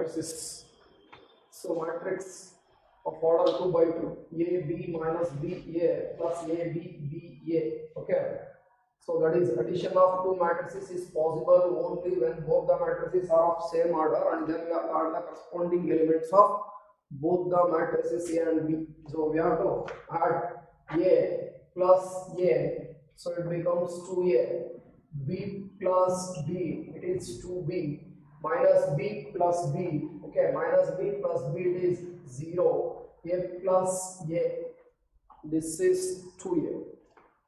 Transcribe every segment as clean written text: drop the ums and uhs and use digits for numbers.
matrices. So matrix of order 2 by 2, A B minus B A plus A B B A. Okay. So that is addition of two matrices is possible only when both the matrices are of same order, and then we have to add the corresponding elements of both the matrices A and B. So we have to add A plus A, so it becomes 2A, B plus B, it is 2B, minus B plus B, okay, minus B plus B, it is 0, A plus A, this is 2A.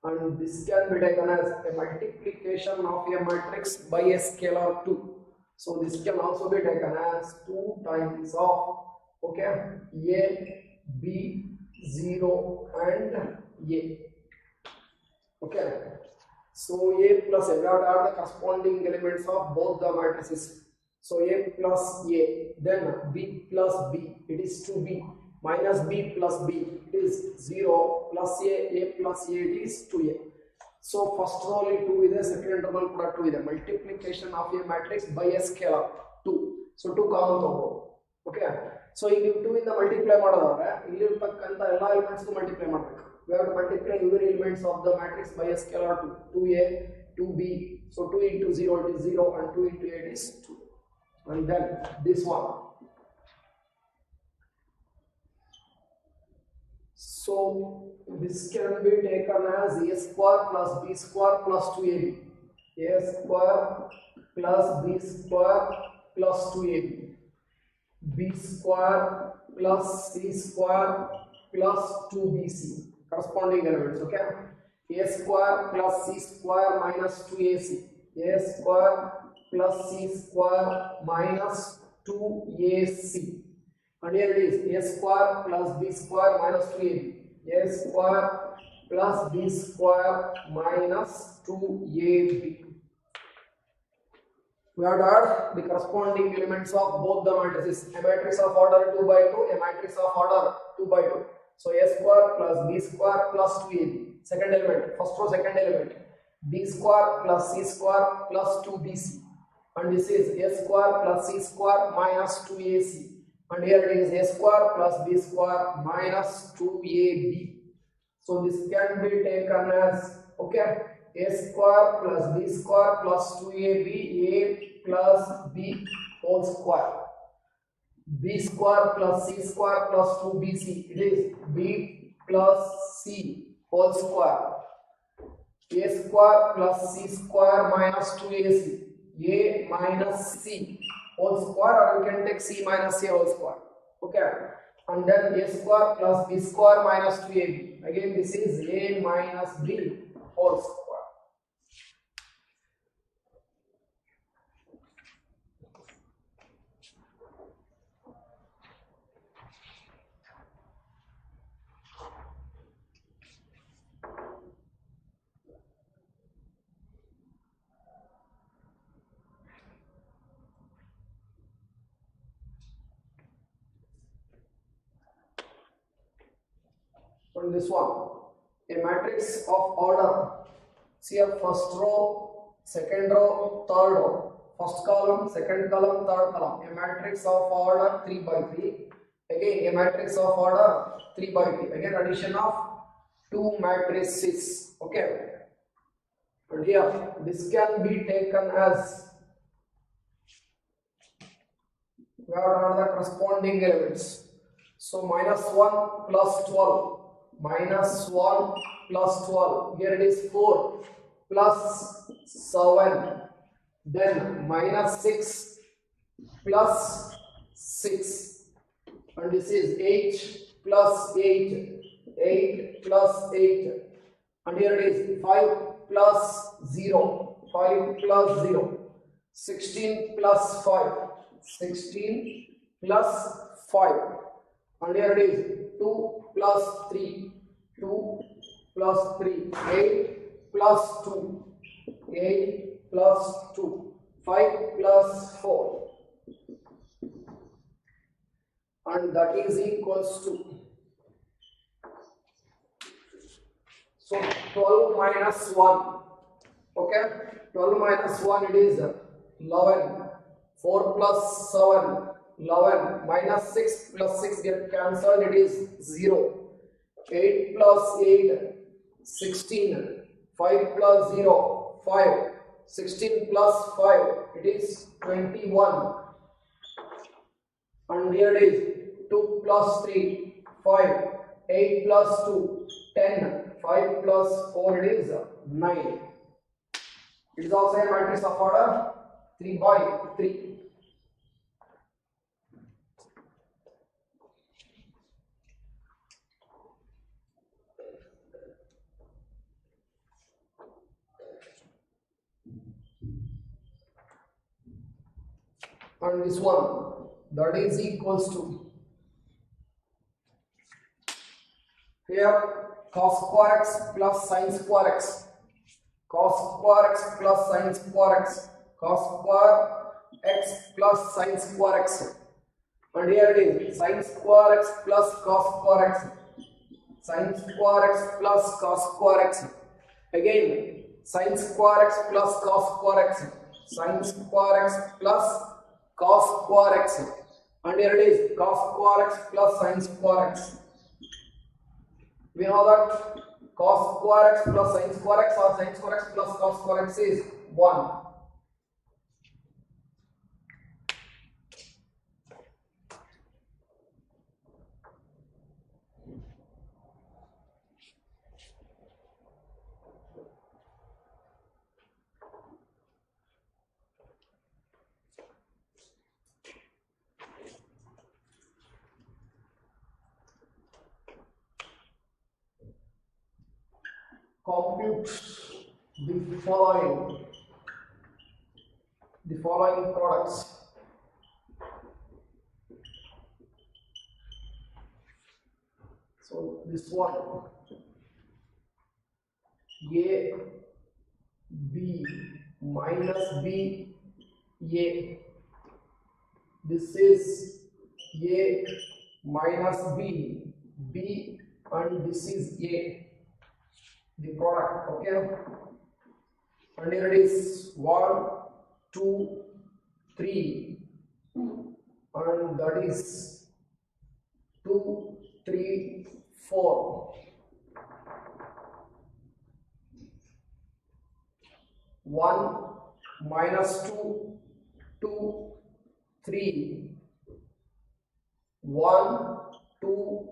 And this can be taken as a multiplication of a matrix by a scalar 2. So this can also be taken as 2 times of, okay, A, B, 0 and A. Okay. So A plus A, we have to add the corresponding elements of both the matrices. So A plus A, then B plus B, it is 2B, minus B plus B, it is 0, plus A plus A, it is 2A. So first row 2 ಇದೆ, second row ಕೂಡ 2 ಇದೆ. Multiplication of a matrix by a scalar 2. So 2 common ತಗೋಬಹುದು. Okay. So ಈಗ ನೀವು 2 ಇಂದ multiply ಮಾಡೋದಾದ್ರೆ ಇಲ್ಲಿರತಕ್ಕಂತ ಎಲ್ಲಾ elements multiply ಮಾಡಬೇಕು. We have to multiply every elements of the matrix by a scalar 2. 2A, 2B, so 2 into 0 it is 0 and 2 into 8 is 2. And then this one. So this can be taken as A square plus B square plus 2AB. A square plus B square plus 2AB. B square plus C square plus 2BC. Corresponding elements, okay? A square plus C square minus 2AC. A square plus C square minus 2AC. And here it is A square plus B square minus 2AB. A square plus B square minus 2AB. We have to add the corresponding elements of both the matrices. A matrix of order 2 by 2, a matrix of order 2 by 2. So A square plus B square plus 2AB. Second element, first row second element. B square plus C square plus 2BC. And this is A square plus C square minus 2AC. And here it is A square plus B square minus 2AB. So this can be taken as, okay, A square plus B square plus 2AB, A plus B whole square. B square plus C square plus 2BC, it is B plus C whole square. A square plus C square minus 2AC, A minus C whole square, or you can take C minus A whole square. Okay. And then A square plus B square minus 2AB. Again this is A minus B whole square. On this one, a matrix of order, see a first row, second row, third row, first column, second column, third column, a matrix of order 3 by 3, again a matrix of order 3 by 3, again addition of two matrices, okay. And here this can be taken as, we have to add the corresponding elements. So minus 1 plus 12, minus 1 plus 12, here it is 4 plus 7, then minus 6 plus 6, and this is 8 plus 8, 8 plus 8, and here it is 5 plus 0, 5 plus 0, 16 plus 5, 16 plus 5, and here it is 2 plus 3, 2 plus 3, 8 plus 2, 8 plus 2, 5 plus 4, and that is equals to, so 12 minus 1, okay, 12 minus 1 it is 11, 4 plus 7, 11 minus 6 plus 6 get cancelled, it is 0. 8 plus 8 16, 5 plus 0 5, 16 plus 5 it is 21, and here it is 2 plus 3 5, 8 plus 2 10, 5 plus 4 it is 9. It is also a matrix of order 3 by 3. And this one, that is equals to, here cos square x plus sin square x, cos square x plus sin square x, cos square x plus sin square x, and here it is sin square x plus cos square x, sin square x plus cos square x, again sin square x plus cos square x, sin square x plus cos square x, and here it is cos square x plus sin square x. We know that cos square x plus sin square x or sin square x plus cos square x is 1. Compute the following products. So this one, A B minus B A, this is A minus B B, and this is A, the product. Okay, and here it is 1 2 3, and that is 2 3 4. 1 minus 2 2 3, 1 2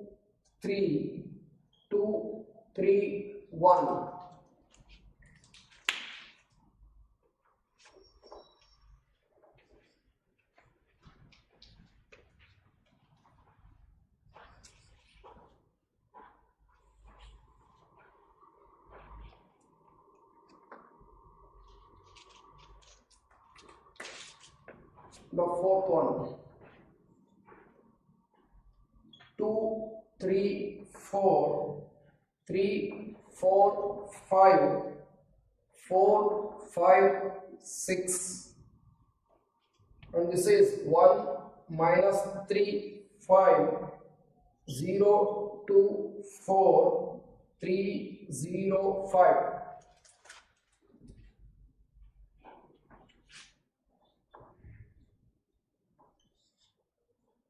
3 2 3 1. The fourth one, 2 3 4 3 4 5 4 5 6, and this is 1 minus 3 5 0 2 4 3 0 5.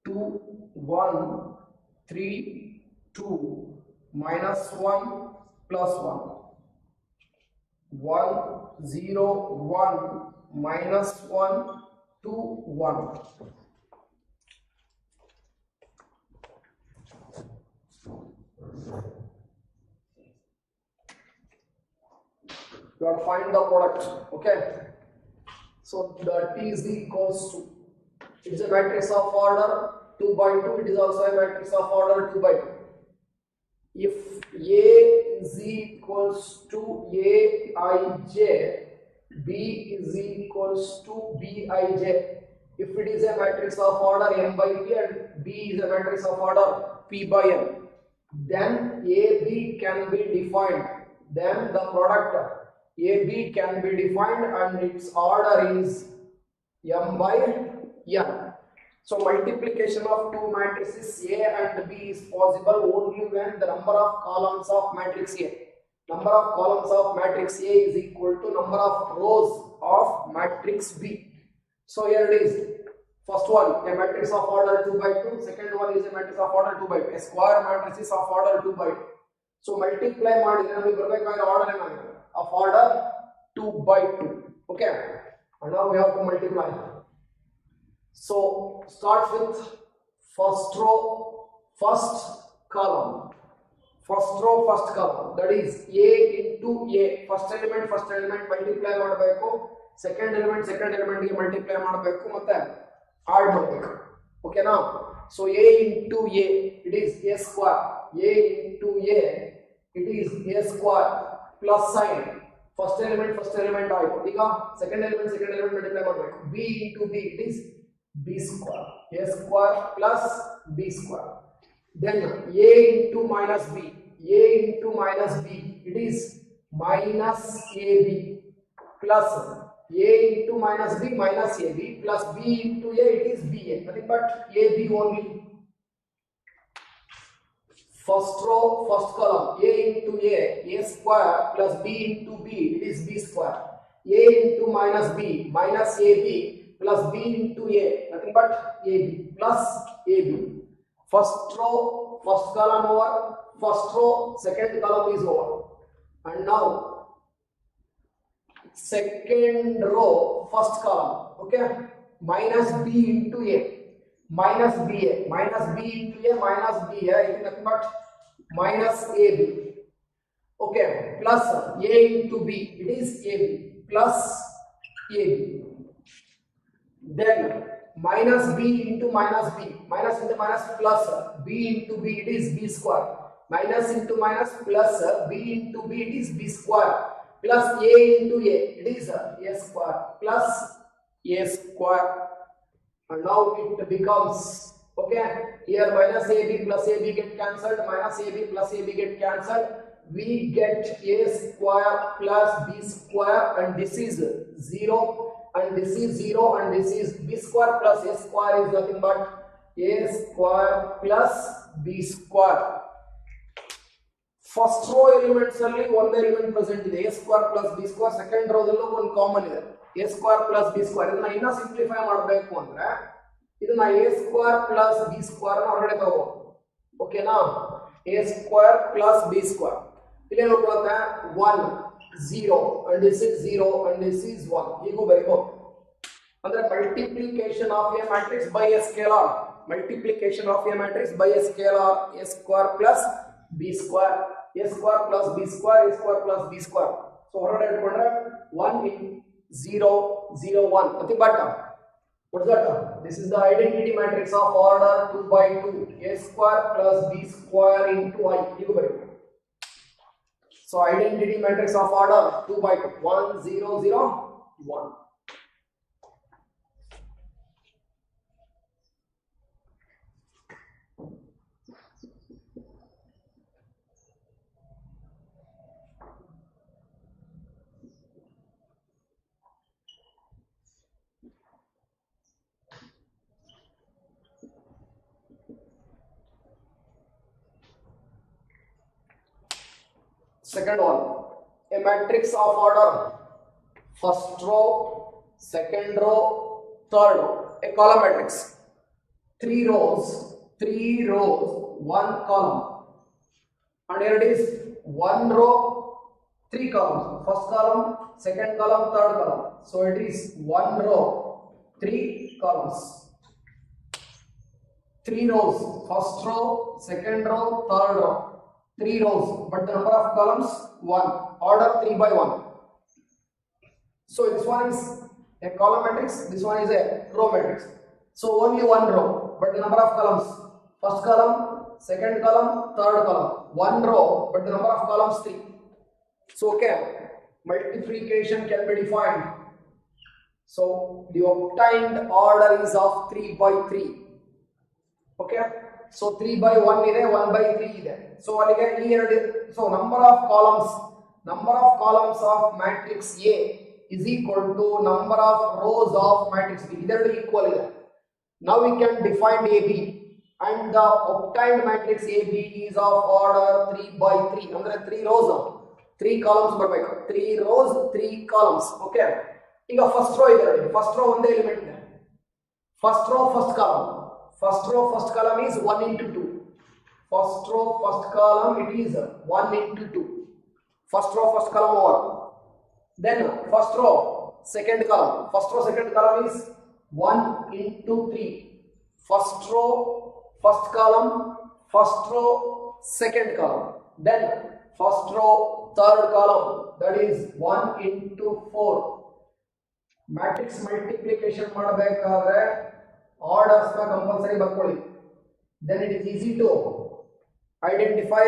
2 1 3 2 minus 1 plus 1, 1 0 1 minus 1 2 1. You have to find the product. Okay, so that is equals to, it is a matrix of order 2 by 2. It is also a matrix of order 2 by 2. If A is equals to Aij, B is equals to Bij. If it is a matrix of order m by p and B is a matrix of order p by n, then AB can be defined. Then the product AB can be defined and its order is m by n. So multiplication of two matrices A and B is possible only when the number of columns of matrix A, number of columns of matrix A is equal to number of rows of matrix B. So here it is First one, a matrix of order 2 by 2. Second one is a matrix of order 2 by 2. A square matrix is of order 2 by 2. So multiply ಮಾಡಿದ್ರೆ ನಮಗೆ ಬರಬೇಕಾಗಿರೋ order ಏನಾಗಿದೆ? Of order 2 by 2. Okay. And now we have to multiply. So start with first row, first column. First row, first column. That is A into A. First element multiply ಮಾಡಬೇಕು. Second element ಗೆ multiply ಮಾಡಬೇಕು ಮತ್ತೆ add ಮಾಡಬೇಕು. Okay now. So A into A, it is A square. A into A, it is A square plus sign. First element ಆಯ್ತು. ಈಗ second element multiply ಮಾಡಬೇಕು. B into B, it is B square. A square plus B square. Then A into minus B. A into minus B, it is minus AB plus A into minus B minus AB plus B into A, it is BA. Nothing but AB only. First row, first column, A into A square plus B into B, it is B square. A into minus B minus AB plus B into A, nothing but AB plus AB. First row, first column over, first row, second column is over. And now second row, first column, okay, minus B into A, minus BA, minus B into A, minus BA, it is nothing but minus AB, okay, plus A into B, it is AB, plus AB. Then minus B into minus B, minus into minus plus B into B, it is B square. Minus into minus plus B into B, it is B square. Plus A into A, it is A square plus A square. And now it becomes, okay, here minus AB plus AB get cancelled, minus AB plus AB get cancelled. We get A square plus B square, and this is 0. And this is 0, and this is B square plus A square is nothing but A square plus B square. First row elements ಅಲ್ಲಿ ಒಂದು element present ಇದೆ, A square plus B square. Second row ದಲ್ಲೂ ಒಂದು common ಇದೆ, A square plus B square. ಇದನ್ನ ಇನ್ನೂ simplify ಮಾಡಬೇಕು ಅಂದ್ರೆ ಇದನ್ನ A square plus B square ನ ಹೊರಗಡೆ ತಗೋಬಹುದು. ಓಕೆನಾ? A square plus B square ಇಲ್ಲಿ ನೋಡ್ಕೊಳ್ಳುತ್ತೆ 1 0 and this is 0 and this is 1. ಹೀಗೂ ಬರೀಬಹುದು. ಅಂದ್ರೆ multiplication of a matrix by a scalar. Multiplication of a matrix by a scalar, A square plus B square. A square plus B square, A square plus B square. So ಹೊರಗಡೆ ಇಟ್ಕೊಂಡ್ರೆ 1 in 0 0 1. Nothing but what's that? This is the identity matrix of order 2 by 2. A square plus B square into I. ಹೀಗೂ ಬರೀಬಹುದು. So identity matrix of order 2 by 2, 1 0 0 1. Second one, a matrix of order first row, second row, third row, a column matrix. 3 rows, 1 column. And here it is 1 row, 3 columns. First column, second column, third column. So it is 1 row, 3 columns. 3 rows, first row, second row, third row. 3 rows, but the number of columns 1. Order 3 by 1. So this one is a column matrix, this one is a row matrix. So only 1 row, but the number of columns, first column, second column, third column. 1 row, but the number of columns 3. So okay, multiplication can be defined. So the obtained order is of 3 by 3. Okay. So 3 by 1 ಇದೆ, 1 by 3 ಇದೆ. So ಅಲ್ಲಿಗೆ ಈ ಎರಡು, so number of columns of matrix A is equal to number of rows of matrix B. ಇದೆರಡು equal ಇದೆ. Now we can define AB, and the obtained matrix AB is of order 3 by 3. ಅಂದ್ರೆ 3 rows 3 columns ಬರಬೇಕು. 3 rows 3 columns. Okay. ಈಗ first row ಇದೆ ನೋಡಿ, first row ಒಂದೇ element ಇದೆ. first row first column. First row first column is 1 into 2. First row first column it is 1 into 2. First row first column over. Then first row second column. First row second column is 1 into 3. First row first column, first row second column. Then first row third column, that is 1 into 4. Matrix multiplication ಮಾಡಬೇಕಾದ್ರೆ orders ನ compulsory ಬರ್ಕೊಳ್ಳಿ. Then it is easy to identify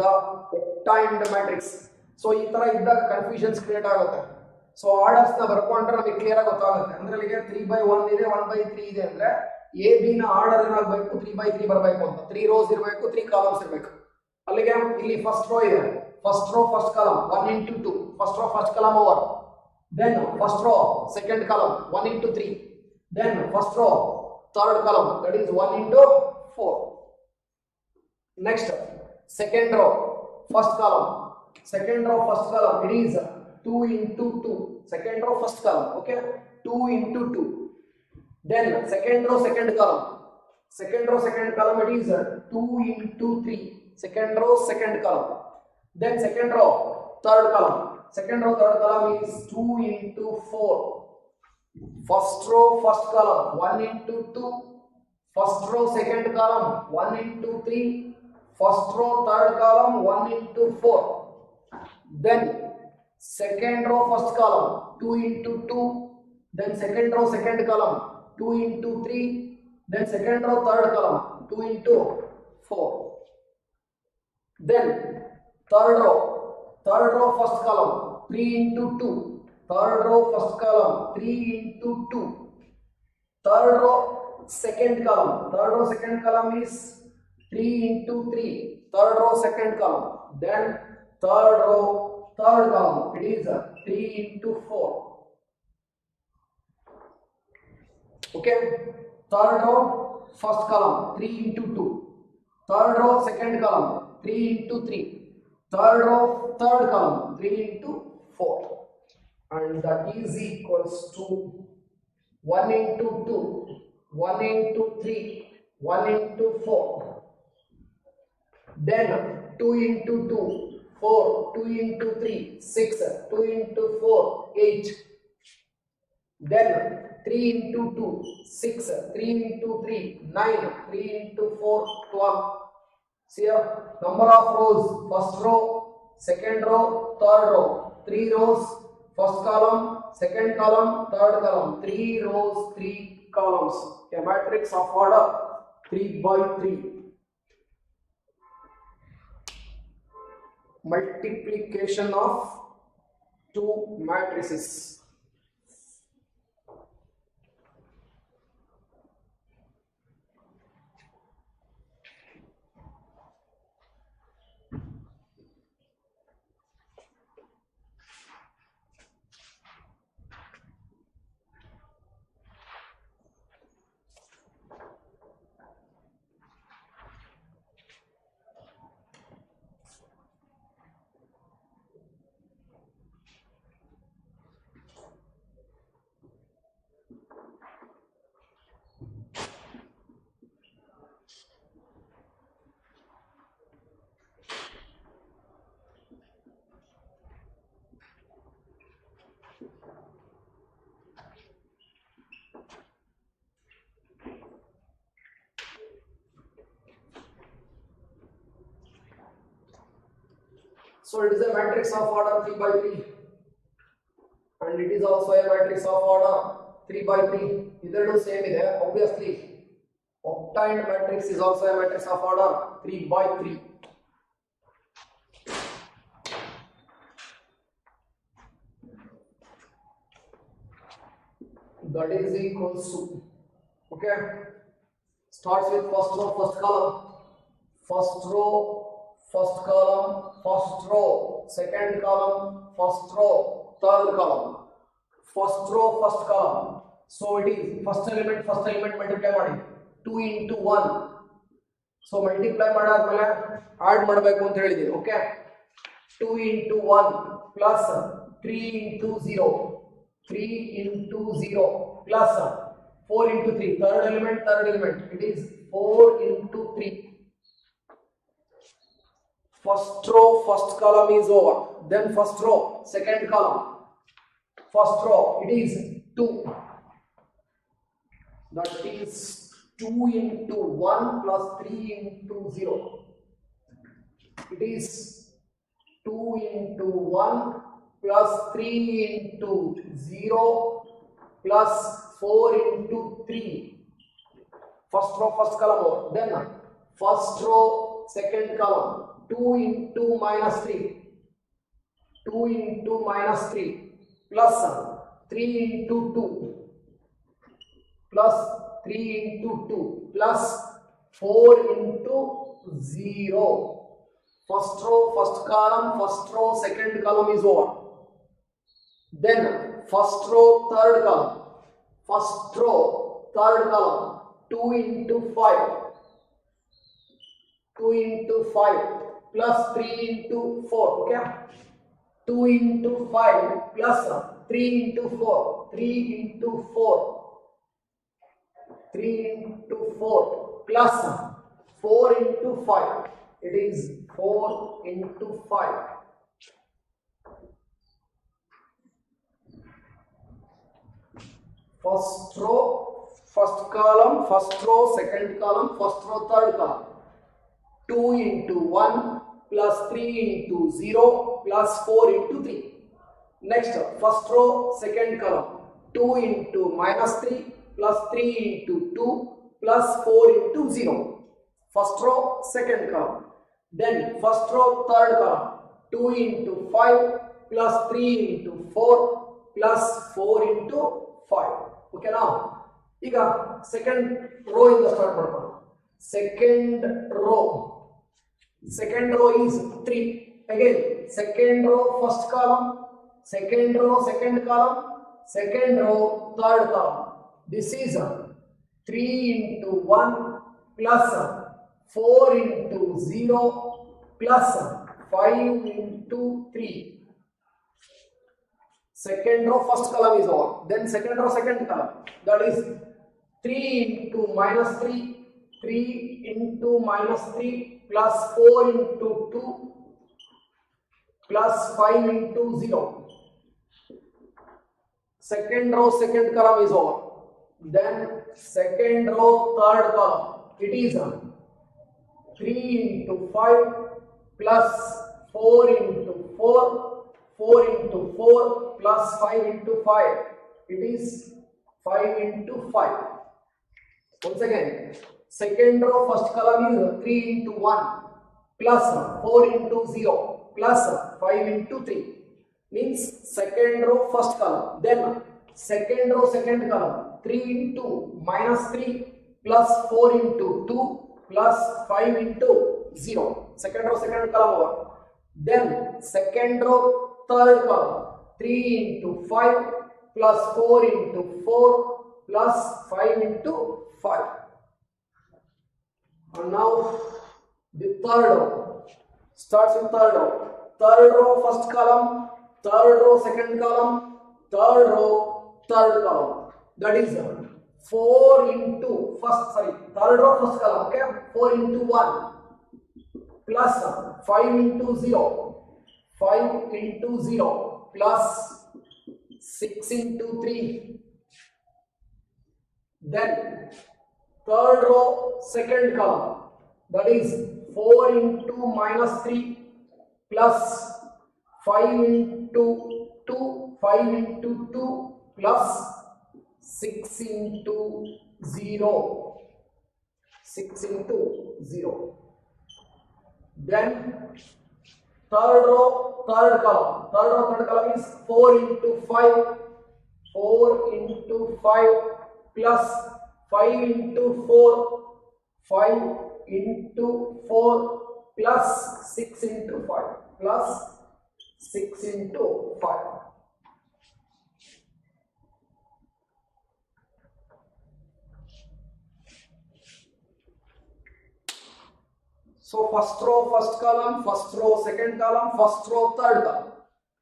the octained matrix. So ಈ ತರ ಇದ್ದಾಗ confusions create ಆಗುತ್ತೆ. So orders ನ ಬರ್ಕೊಂಡ್ರೆ ನಮಗೆ clear ಆಗಿ ಗೊತ್ತಾಗುತ್ತೆ. ಅಂದ್ರೆ ಇಲ್ಲಿಗೆ 3/1 ಇದೆ, 1/3 ಇದೆ ಅಂದ್ರೆ ಎ ಬಿ ನ ಆರ್ಡರ್ ಏನಾಗಬೇಕು, 3/3 ಬರಬೇಕು ಅಂತ. 3 ರೋಸ್ ಇರಬೇಕು, 3 ಕಾಲಮ್ಸ್ ಇರಬೇಕು. ಅಲ್ಲಿಗೆ ಇಲ್ಲಿ ಫಸ್ಟ್ ರೋ ಇದೆ, first row first column 1 into 2, first row first column over. Then first row second column 1 into 3. Then first row third column, that is 1 into 4. Next second row first column, second row first column it is 2 into 2. Second row first column, okay, 2 into 2. Then second row second column, second row second column it is 2 into 3. Second row second column. Then second row third column, second row third column is 2 into 4. First row first column 1 into 2. First row second column 1 into 3. First row third column 1 into 4. Then second row first column 2 into 2. Then second row second column 2 into 3. Then second row third column 2 into 4. Then third row first column 3 into 2. Third row first column 3 into 2. Third row second column is 3 into 3. Third row second column. Then third row third column it is 3 into 4. Okay, third row first column 3 into 2. Third row second column 3 into 3. Third row third column 3 into 4, and that is equals to 1 into 2, 1 into 3, 1 into 4. Then 2 into 2, 4, 2 into 3, 6, 2 into 4, 8. Then 3 into 2, 6, 3 into 3, 9, 3 into 4, 12. See here, number of rows, first row, second row, third row, 3 rows, first column, second column, third column, 3 rows, 3 columns. A matrix of order 3/3. Multiplication of two matrices. So it is a matrix of order 3/3, and it is also a matrix of order 3/3. Either same ಇದೆ. Obviously, octained matrix is also a matrix of order 3/3. That is equals to, okay, starts with first row first column, first row first column, first row second column, first row third column, first row first column. So it is first element multiply ಮಾಡಿ 2 into 1. So multiply ಮಾಡಾದ್ಮೇಲೆ add ಮಾಡಬೇಕು ಅಂತ ಹೇಳಿದೀನಿ. Okay, 2 into 1 plus 3 into 0, 3 into 0 plus 4 into 3. Third element. It is 4 into 3. First row, first column is over. Then first row, second column. First row, it is 2. That is 2 into 1 plus 3 into 0. It is 2 into 1 plus 3 into 0 plus 4 into 3. First row, first column over. Then first row, second column. 2 into minus 3. 2 into minus 3 plus 3 into 2 plus 3 into 2 plus 4 into 0. First row, first column, first row, second column is over. Then first row, third column. First row, third column. 2 into 5. 2 into 5 plus 3 into 4. Okay? 2 into 5 plus 3 into 4. 3 into 4. 3 into 4 plus 4 into 5. It is 4 into 5. First row, first column, first row, second column, first row, third column. 2 into 1 plus 3 into 0 plus 4 into 3. Next, first row, second column. 2 into minus 3 plus 3 into 2 plus 4 into 0. First row, second column. Then first row, third column. 2 into 5 plus 3 into 4 plus 4 into 5. Okay now? Iga second row in the start button. Second row is 3. Again, second row, first column. Second row, second column. Second row, third column. This is 3 into 1 plus 4 into 0 plus 5 into 3. Second row, first column is over. Then second row, second column. That is 3 into minus 3. 3 into minus 3 plus 4 into 2 plus 5 into 0. Second row, second column is over. Then second row, third column. It is 3 into 5 plus 4 into 4, 4 into 4 plus 5 into 5. It is 5 into 5. Once again, second row, first column is 3 into 1 plus 4 into 0 plus 5 into 3. Means second row, first column. Then second row, second column. 3 into minus 3 plus 4 into 2 plus 5 into 0. Second row, second column over. Then second row, third column. 3 into 5 plus 4 into 4 plus 5 into 5. And now the third row. Starts with third row. Third row, first column. Third row, second column. Third row, third column. That is 4 into third row, first column. Okay, 4 into 1 plus 5 into 0. 5 into 0 plus 6 into 3. Then third row, second column. That is 4 into minus 3 plus 5 into 2. 5 into 2 plus 6 into 0. 6 into 0. Then third row, third column. Third row, third column is 4 into 5. 4 into 5 plus 5 into 4. 5 into 4 plus 6 into 5 plus 6 into 5. So first row, first column, first row, second column, first row, third column.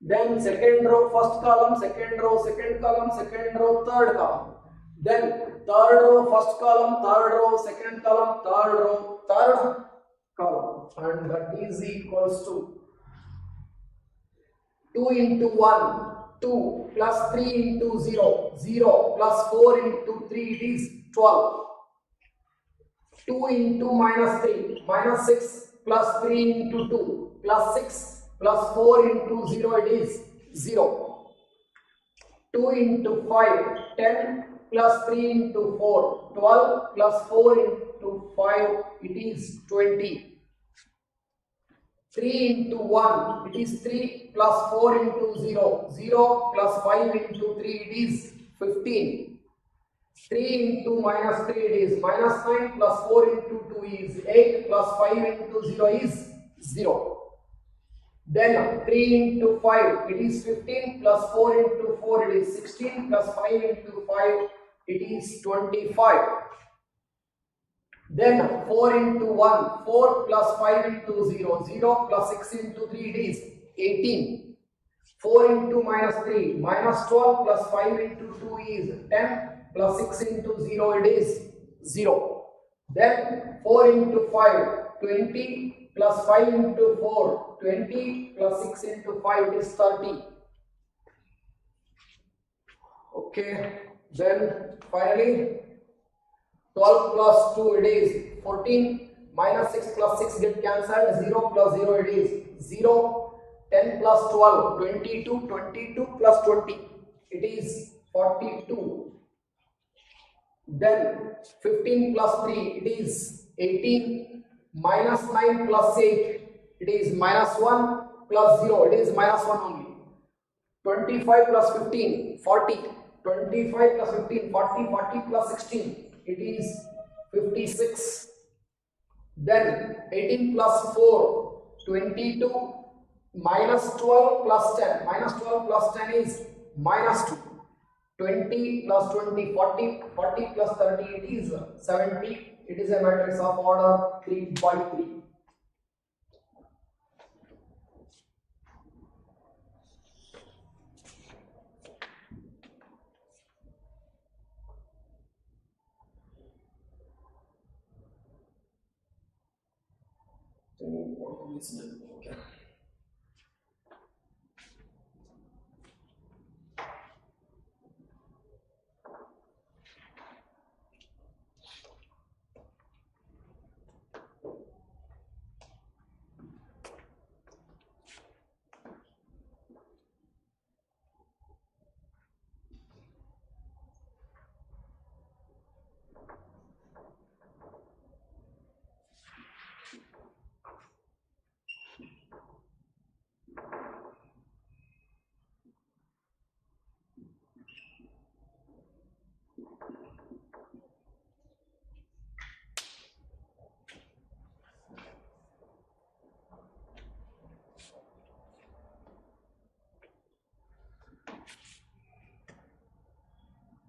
Then second row, first column, second row, second column, second row, third column. Then third row, first column, third row, second column, third row, third column, and that is equals to 2 into 1, 2 plus 3 into 0, 0 plus 4 into 3, it is 12. 2 into minus 3, minus 6 plus 3 into 2, plus 6 plus 4 into 0, it is 0. 2 into 5, 10 plus 3 into 4, 12 plus 4 into 5, it is 20. 3 into 1, it is 3 plus 4 into 0, 0 plus 5 into 3, it is 15. 3 into minus 3, it is minus 9 plus 4 into 2 is 8 plus 5 into 0 is 0. Then 3 into 5, it is 15 plus 4 into 4, it is 16 plus 5 into 5, it is 25. Then 4 into 1, 4 plus 5 into 0, 0 plus 6 into 3, it is 18. 4 into minus 3, minus 12 plus 5 into 2 is 10 plus 6 into 0, it is 0. Then 4 into 5, 20 plus 5 into 4, 20 plus 6 into 5, it is 30. Okay, then finally 12 plus 2, it is 14, minus 6 plus 6 get cancelled, 0 plus 0, it is 0, 10 plus 12, 22, 22 plus 20, it is 42. Then 15 plus 3, it is 18, minus 9 plus 8, it is minus 1 plus 0, it is minus 1 only. 25 plus 15, 40, 25 plus 15, 40, 40 plus 16, it is 56. Then 18 plus 4, 22, minus 12 plus 10, minus 12 plus 10 is minus 2. 20 plus 20, 40, 40 plus 30, it is 70. It is a matrix of order 3 by 3. Okay.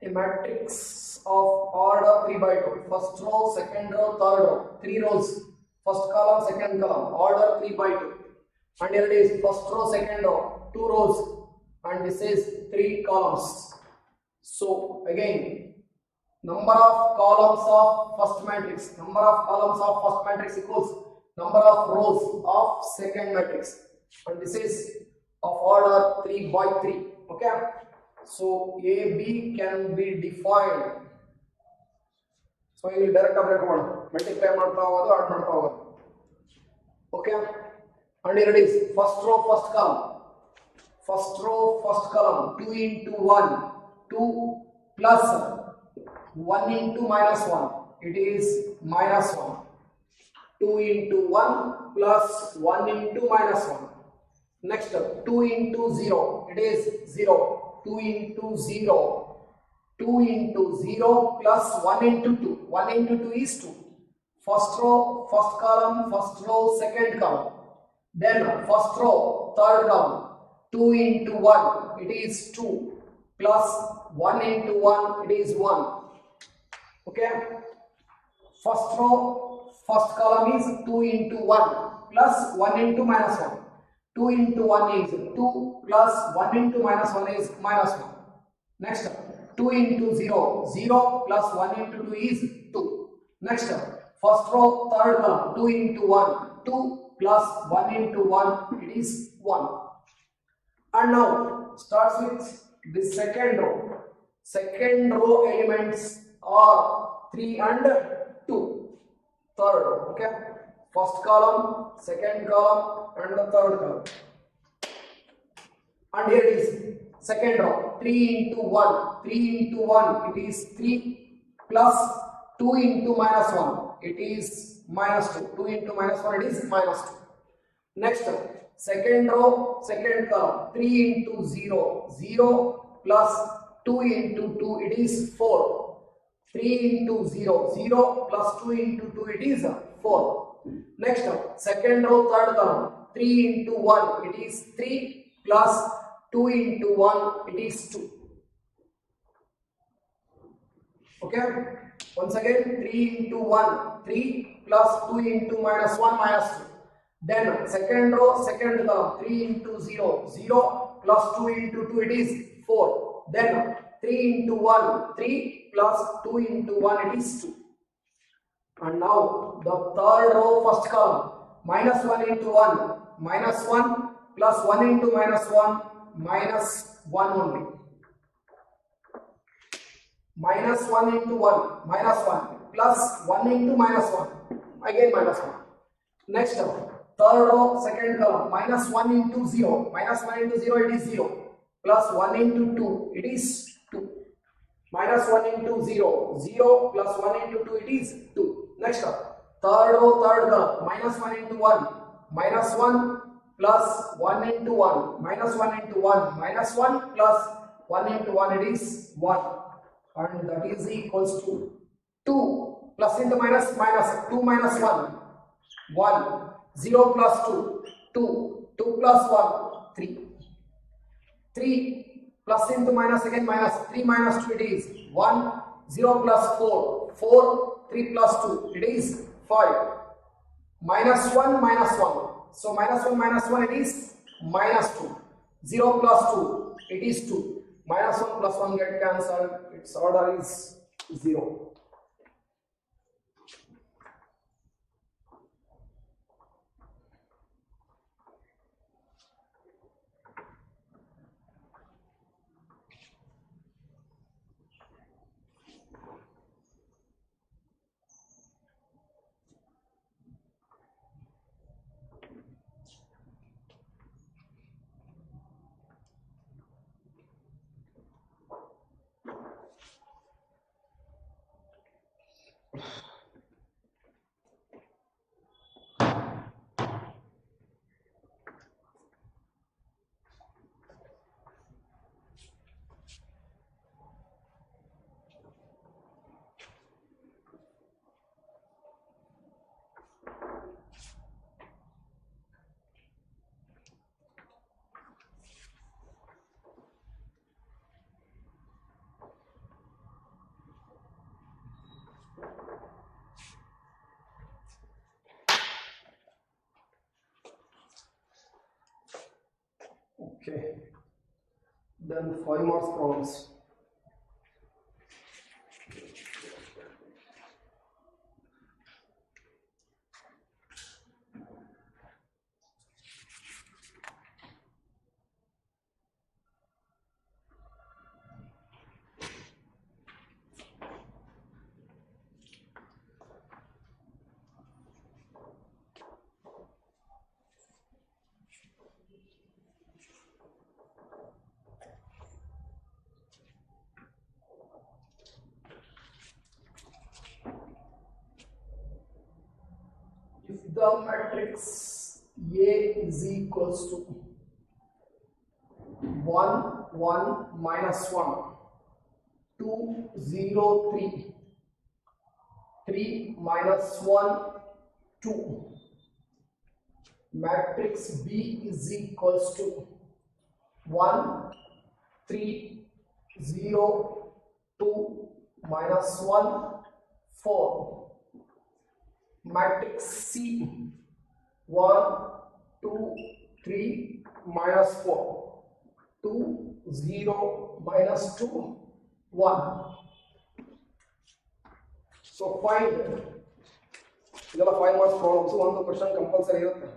A matrix of order 3 by 2. First row, second row, third row. 3 rows. First column, second column. Order 3 by 2. And here it is first row, second row. 2 rows. And this is 3 columns. So again, number of columns of first matrix. Number of columns of first matrix equals number of rows of second matrix. And this is of order 3 by 3. Okay. So AB can be defined. So you will direct multiply add okay. And here it is first row, first column. First row, first column. 2 into 1, 2 plus 1 into minus 1. It is minus 1. 2 into 1 plus 1 into minus 1. Next 2 into 0. It is 0. 2 into 0, 2 into 0 plus 1 into 2, 1 into 2 is 2, first row, first column, first row, second column, then first row, third column, 2 into 1, it is 2, plus 1 into 1, it is 1, okay, first row, first column is 2 into 1, plus 1 into minus 1. 2 into 1 is 2 plus 1 into minus 1 is minus 1. Next, 2 into 0, 0 plus 1 into 2 is 2. Next, first row, third column, 2 into 1, 2 plus 1 into 1, it is 1. And now, starts with the second row. Second row elements are 3 and 2. Third row, okay? First column, second column, and the third column. And here it is second row, 3 into 1, 3 into 1, it is 3 plus 2 into minus 1, it is minus 2. 2 into minus 1, it is minus 2. Next, second row, second column, 3 into 0, 0 plus 2 into 2, it is 4. 3 into 0, 0 plus 2 into 2, it is 4. Next, second row, third column, 3 into 1, it is 3 plus 2 into 1, it is 2. Okay, once again, 3 into 1, 3 plus 2 into minus 1, minus 2. Then second row, second column, 3 into 0, 0 plus 2 into 2, it is 4. Then 3 into 1, 3 plus 2 into 1, it is 2. And now the third row, first column, minus 1 into 1, minus 1 plus 1 into minus 1, minus 1 only. Minus 1 into 1, minus 1 plus 1 into minus 1, again minus 1. Next, third row, second column, minus 1 into 0, minus 1 into 0, it is 0, plus 1 into 2, it is 2. Minus 1 into 0, 0 plus 1 into 2, it is 2. Next, third row, third column, minus 1 into 1, minus 1 plus 1 into 1, minus 1 into 1, minus 1 plus 1 into 1, it is 1. And that is equals to 2 plus into minus, minus 2 minus 1, 1, 0 plus 2, 2, 2 plus 1, 3. 3 plus into minus, again minus, 3 minus 2, it is 1, 0 plus 4, 4, 3 plus 2, it is 5. Minus 1, minus 1. So minus 1, it is minus 2. 0 plus 2, it is 2. Minus 1 plus 1 get cancelled. Its order is 0. Okay, then 5 more problems. If the matrix A is equals to 1, 1, minus 1, 2, 0, 3, 3, minus 1, 2, matrix B is equals to 1, 3, 0, 2, minus 1, 4. Matrix C 1, 2, 3, minus 4, 2, 0, minus 2, 1. So find ಇದೆಲ್ಲ 5 marks problems. ಒಂದು question compulsory ಇರುತ್ತೆ,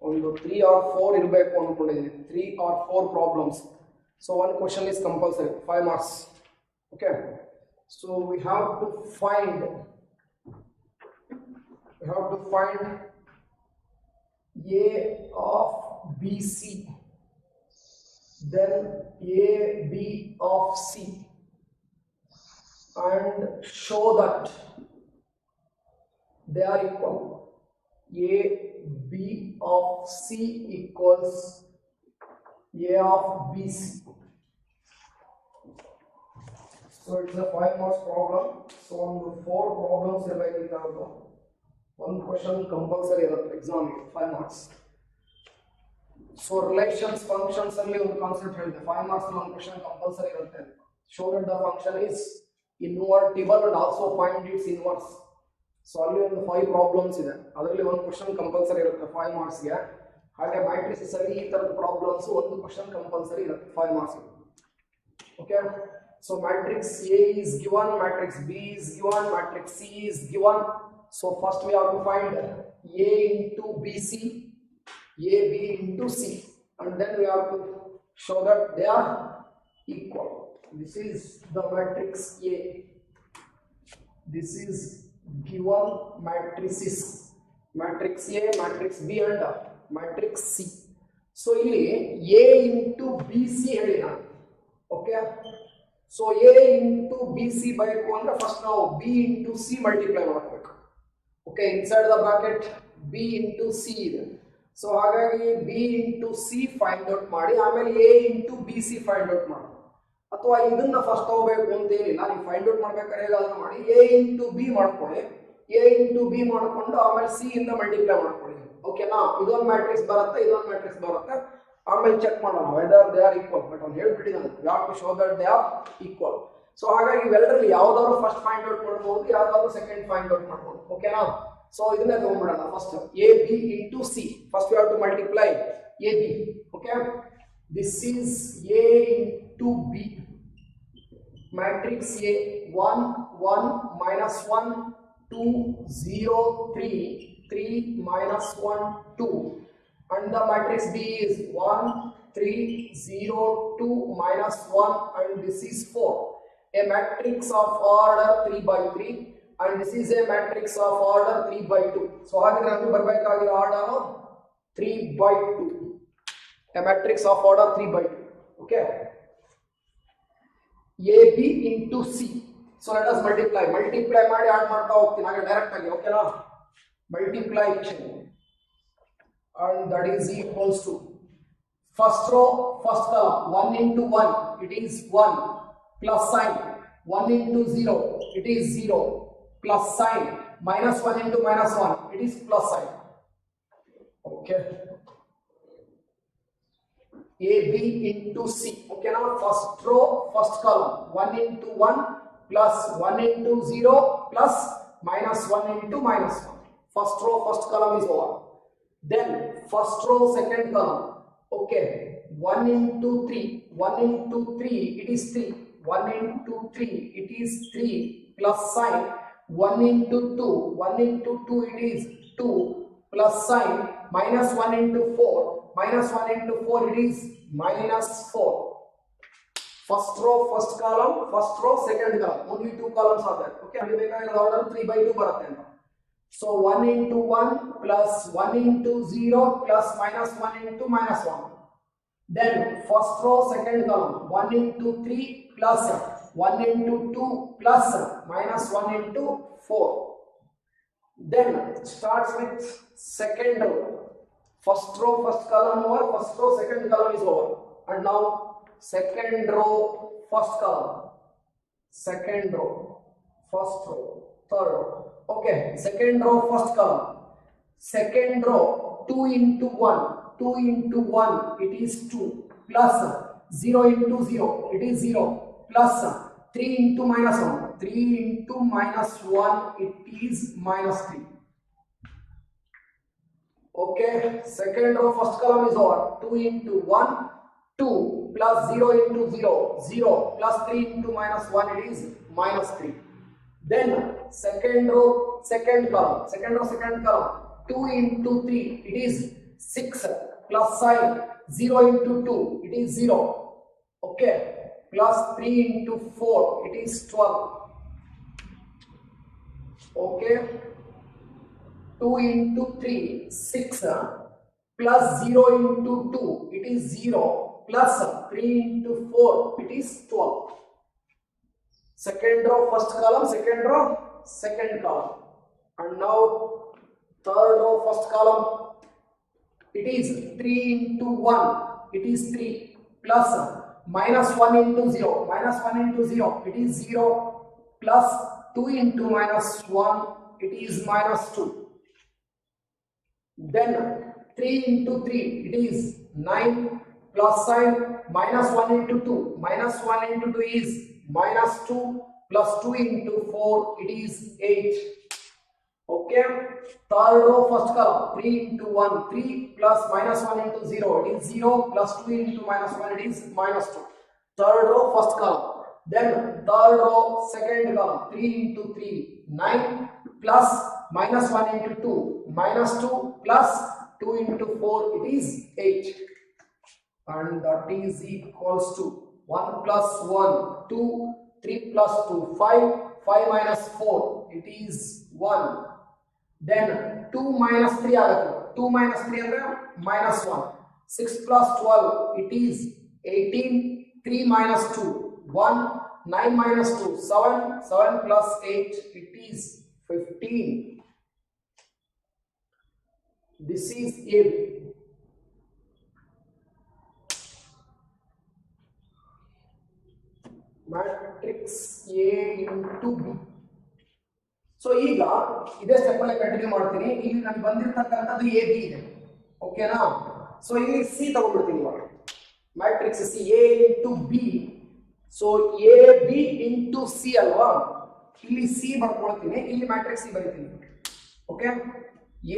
ಒಂದು 3 or 4 ಇರಬೇಕು ಅಂದ್ಕೊಂಡಿದ್ದೀನಿ, 3 or 4 problems. So one question is compulsory, 5 marks. Okay, so we have to find A of BC, then AB of C, and show that they are equal. AB of C equals A of BC. So it's a 5 marks problem. So on the 4 problems ಇರಬೇಕಿತ್ತು. One question compulsory ಇರುತ್ತೆ exam ಗೆ, 5 marks. So relations functions ಅಲ್ಲಿ ಒಂದು concept ಹೇಳಿದೆ, 5 marks ಒಂದು question compulsory ಇರುತ್ತೆ. Show that the function is invertible and also find its inverse. So ಅಲ್ಲಿ ಒಂದು 5 problems ಇದೆ, ಅದರಲ್ಲಿ ಒಂದು ಕ್ವೆಶ್ಚನ್ ಕಂಪಲ್ಸರಿ ಇರುತ್ತೆ 5 ಮಾರ್ಕ್ಸ್ಗೆ. ಹಾಗೆ ಮ್ಯಾಟ್ರಿಸಸ್ ಅಲ್ಲಿ ಈ ತರದ ಪ್ರಾಬ್ಲಮ್ಸ್ ಒಂದು ಕ್ವೆಶ್ಚನ್ ಕಂಪಲ್ಸರಿ ಇರುತ್ತೆ 5 marks. Okay, so matrix A is given, matrix B is given, matrix C is given. So first we have to find A into BC, AB into C, and then we have to show that they are equal. This is the matrix A. This is given matrices, matrix A, matrix B and matrix C. So ಇಲ್ಲಿ A into BC ಹೇಳಿ ನಾನು. Okay, so A into BC ಬೇಕು ಅಂದ್ರೆ first ನಾವು B into C multiply ಮಾಡಬೇಕು. Okay, inside the bracket B into C ಇದೆ. So ಹಾಗಾಗಿ B into C find out ಮಾಡಿ ಆಮೇಲೆ A into BC find out ಮಾಡಿ, ಅಥವಾ ಇದನ್ನ ಫಸ್ಟ್ ತಗೋಬೇಕು ಅಂತ ಏನಿಲ್ಲ, ನೀವು ಫೈಂಡ್ ಔಟ್ ಮಾಡ್ಬೇಕಾದ್ರೆ ಹೇಗಾದ್ರೂ ಮಾಡಿ A into B ಮಾಡ್ಕೊಳ್ಳಿ, A into B ಮಾಡ್ಕೊಂಡು ಆಮೇಲೆ C ಇಂದ ಮಲ್ಟಿಪ್ಲೈ ಮಾಡ್ಕೊಳ್ಳಿ. ಓಕೆನಾ, ಇದೊಂದು ಮ್ಯಾಟ್ರಿಕ್ಸ್ ಬರುತ್ತೆ, ಇದೊಂದು ಮ್ಯಾಟ್ರಿಕ್ಸ್ ಬರುತ್ತೆ, ಆಮೇಲೆ ಚೆಕ್ ಮಾಡೋಣ whether they are equal. But ಅವ್ನು ಹೇಳ್ಬಿಟ್ಟಿದ್ದಾನೆ you have to show that they are equal. So ಹಾಗಾಗಿ ಇವೆಲ್ಲರಲ್ಲಿ ಯಾವ್ದಾದ್ರು ಫಸ್ಟ್ ಫೈಂಡ್ ಔಟ್ ಮಾಡ್ಬೋದು, ಯಾವ್ದಾದ್ರು ಸೆಕೆಂಡ್ ಫೈಂಡ್ ಔಟ್ ಮಾಡ್ಬೋದು. ಓಕೆನಾ, ಸೊ ಇದನ್ನೇ ತಗೊಂಡ್ಬಿಡೋಣ. First AB into C, first we have to multiply AB. Okay, this is A into B, matrix A 1 1 minus 1 2 0 3 3 minus 1 2, and the matrix B is 1 3 0 2 minus 1, and this is 4. A matrix of order 3 by 3, and this is a matrix of order 3 by 2. So ಹಾಗಿದ್ರೆ ನಮಗೆ ಬರಬೇಕಾಗಿರೋ order 3 by 2, a matrix of order 3 by 2. Okay, AB into C. So let us multiply ಮಾಡಿ add ಮಾಡ್ತಾ ಹೋಗ್ತೀನಿ ಹಾಗೆ direct ಆಗಿ. ಓಕೆನಾ, multiplication, and that is equals to first row first column 1 into 1 it is 1 plus sign, 1 into 0 it is 0 plus sign, minus 1 into minus 1 it is plus sign. Okay, AB into C. Okay, now first row first column 1 into 1 plus 1 into 0 plus minus 1 into minus 1. First row first column is over. Then first row second column. Okay, 1 into 3, 1 into 3 it is 3, 1 into 3 it is 3 plus sign, 1 into 2, 1 into 2 it is 2 plus sign, minus 1 into 4, minus 1 into 4 it is minus 4. First row first column, first row second column, only 2 columns are there. Okay, we make an order 3 by 2 ಬರುತ್ತೆ ಅಂತ. So 1 into 1 plus 1 into 0 plus minus 1 into minus 1. Then first row second column 1 into 3 plus 1 into 2 plus minus 1 into 4. Then starts with second row. First row first column over, first row second column is over, and now second row first column, second row first row third row. Okay, second row first column, second row 2 into 1, 2 into 1 it is 2 plus 0 into 0 it is 0 plus 3 into minus 1, 3 into minus 1 it is minus 3. Okay, second row first column is over, 2 into 1 2 plus 0 into 0, 0 plus 3 into minus 1, it is minus 3. Then second row, second column, 2 into 3, it is 6 plus sign, 0 into 2, it is 0, okay, plus 3 into 4, it is 12, okay, 2 into 3, 6 plus 0 into 2, it is 0, plus 3 into 4, it is 12. Second row, first column, second row, second column. And now third row, first column, it is 3 into 1, it is 3, plus minus 1 into 0, it is 0, plus 2 into minus 1, it is minus 2. Then 3 into 3, it is 9, plus sign, minus 1 into 2, is minus 2, plus 2 into 4, it is 8. Okay, third row, first column, 3 into 1, 3 plus minus 1 into 0, it is 0, plus 2 into minus 1, it is minus 2. Third row, first column. Then third row, second column, 3 into 3, 9, plus minus 1 into 2, minus 2, plus 2 into 4, it is 8. And that is equals to 1 plus 1, 2, 3 plus 2, 5, 5 minus 4, it is 1. Then 2 minus 3 agate, 2 minus 3 andre minus 1. 6 plus 12, it is 18. 3 minus 2, 1. 9 minus 2, 7. 7 plus 8, it is 15. This is AB. Matrix A into B. So ಈಗ ಇದೇ step ಅಲ್ಲಿ continue ಮಾಡ್ತೀನಿ. ಇಲ್ಲಿ ನನಗೆ ಬಂದಿರತಕ್ಕಂತದ್ದು A B ಇದೆ, ಓಕೆನಾ? So ಇಲ್ಲಿ C ತಗೊಂಡ್ಬಿಡ್ತೀನಿ ಇವಾಗ. Matrix C A into B. So A B into C ಅಲ್ವಾ, ಇಲ್ಲಿ ಸಿ ಬರ್ಕೊಳ್ತೀನಿ, ಇಲ್ಲಿ ಮ್ಯಾಟ್ರಿಕ್ಸ್ ಸಿ ಬರೀತೀನಿ. Okay,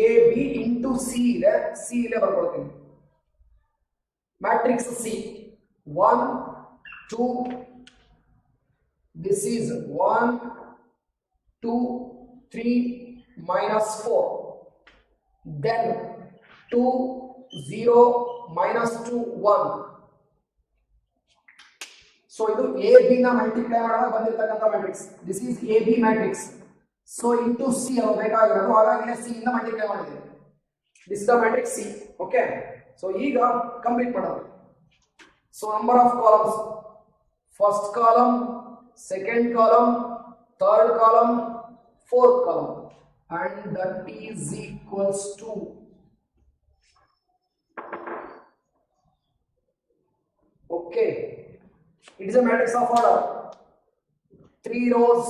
A B into C ಇದೆ, ಸಿ ಇಲ್ಲೇ ಬರ್ಕೊಳ್ತೀನಿ. Matrix C 1 2, this is 1 2 3 minus 4, then 2 0 minus 2 1. so idu a b na multiply ಮಾಡಾಗ ಬಂದಿರತಕ್ಕಂತ matrix, this is a b matrix. so into c ಅನ್ನು ಬೇಕಾಗಿರೋದು, ಹಾಗಾಗಿ c ಇಂದ multiply ಮಾಡಿದ್ದೀನಿ. this is the matrix c. okay, so ಈಗ complete ಮಾಡೋಣ. so number of columns, first column, second column, third column, fourth column, and that is equals to okay, it is a matrix of order 3 rows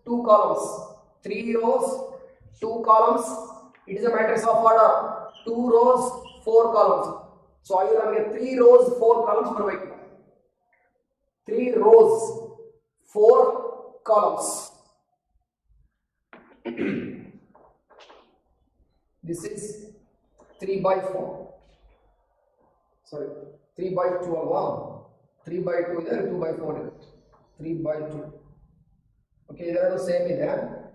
2 columns, 3 rows 2 columns. It is a matrix of order 2 rows 4 columns. so I will get 3 rows 4 columns ಬರಬೇಕು. 3 rows 4 columns. This is 3 by 4, sorry 3 by 2 alva, 3 by 2 ಇದೆ, 2 by 4 ಇದೆ, 3 by 2. Okay, ಇದೆರಡು same ಇದೆ.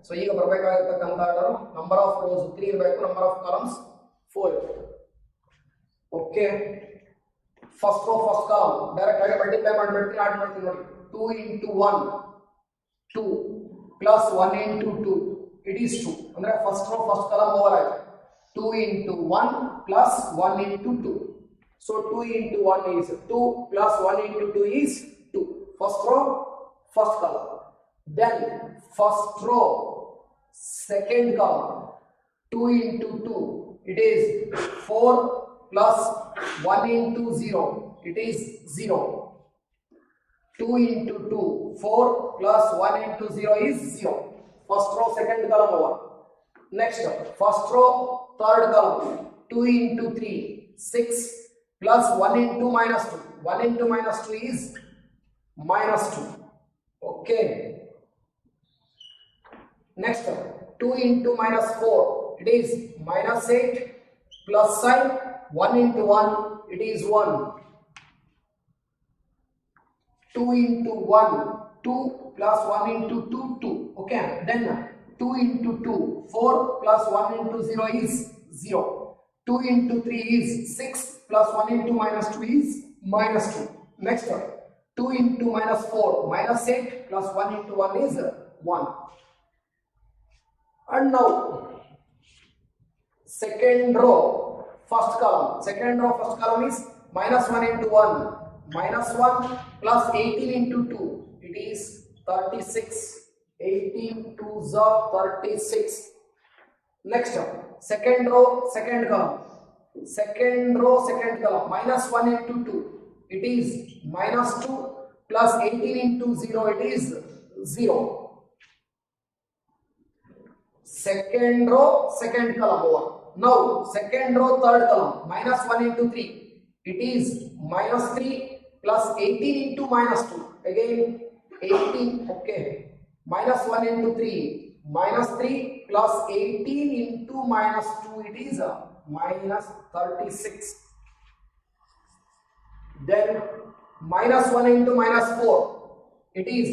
So ಈಗ ಬರಬೇಕಾಗಿರ್ತಕ್ಕಂಥ order, number of rose 3 ಇರಬೇಕು, number of columns 4 ಇರಬೇಕು. Okay, first row first column direct ಆಗಿ multiply ಮಾಡ್ಬಿಡ್ತೀನಿ, ಆಡ್ ಮಾಡ್ತೀನಿ ನೋಡಿ. 2 into 1 2 plus 1 into 2, it is 2. ಅಂದ್ರೆ first row first column over ಆಯ್ತು. 2 into 1 plus 1 into 2. so 2 into 1 is 2 plus 1 into 2 is 2. first row first column. then first row second column, 2 into 2, it is 4 plus 1 into 0, it is 0. 2 into 2, 4 plus 1 into 0 is 0. First row second column over. Next first row third column, 2 into 3, 6 plus 1 into minus 2. 1 into minus 2 is minus 2. Okay. Next 2 into minus 4, it is minus 8 plus sign, 1 into 1, it is 1. 2 into 1, 2 plus 1 into 2, 2. Okay, then 2 into 2, 4 plus 1 into 0 is 0. 2 into 3 is 6 plus 1 into minus 2 is minus 2. Next one, 2 into minus 4, minus 8 plus 1 into 1 is 1. And now, second row, first column. Second row, first column is minus 1 into 1. Minus 1 plus 18 into 2. It is 36. 18 2s are 36. Next one, second row, second column. Second row, second column. Minus 1 into 2. It is minus 2 plus 18 into 0. It is 0. Second row, second column over. Now, second row, third column. Minus 1 into 3. It is minus 3 plus 18 into minus 2. Again, 18. Okay. Minus 1 into 3. Minus 3 plus 18 into minus 2. It is minus 36. Then, minus 1 into minus 4. It is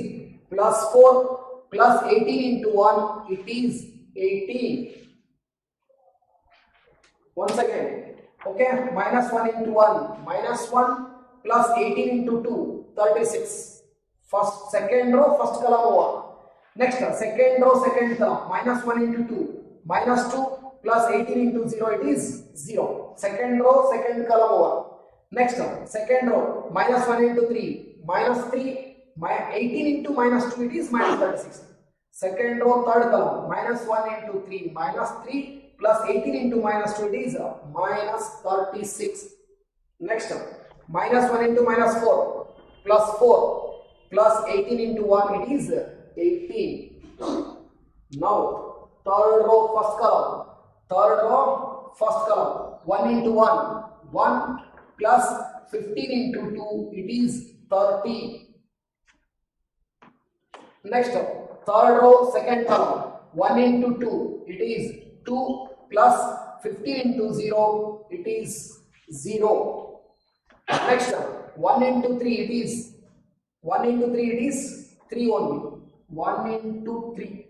plus 4 plus 18 into 1. It is 18. Once again, okay, minus 1 into 1, minus 1 plus 18 into 2, 36. First, second row, first column over. Next, second row, second column, minus 1 into 2, minus 2 plus 18 into 0, it is 0. Second row, second column over. Next, second row, minus 1 into 3, minus 3, 18 into minus 2, it is minus 36. Second row, third column, minus 1 into 3, minus 3 plus 18 into minus 2, it is minus 36. Next, minus 1 into minus 4, plus 4 plus 18 into 1, it is 18. Now, third row, first column. Third row, first column. 1 into 1, 1 plus 15 into 2, it is 30. Next, third row, second column. 1 into 2, it is 2 plus 15 into 0, it is 0. Next, 1 into 3, it is 1 into 3, it is 3 only. 1 into 3.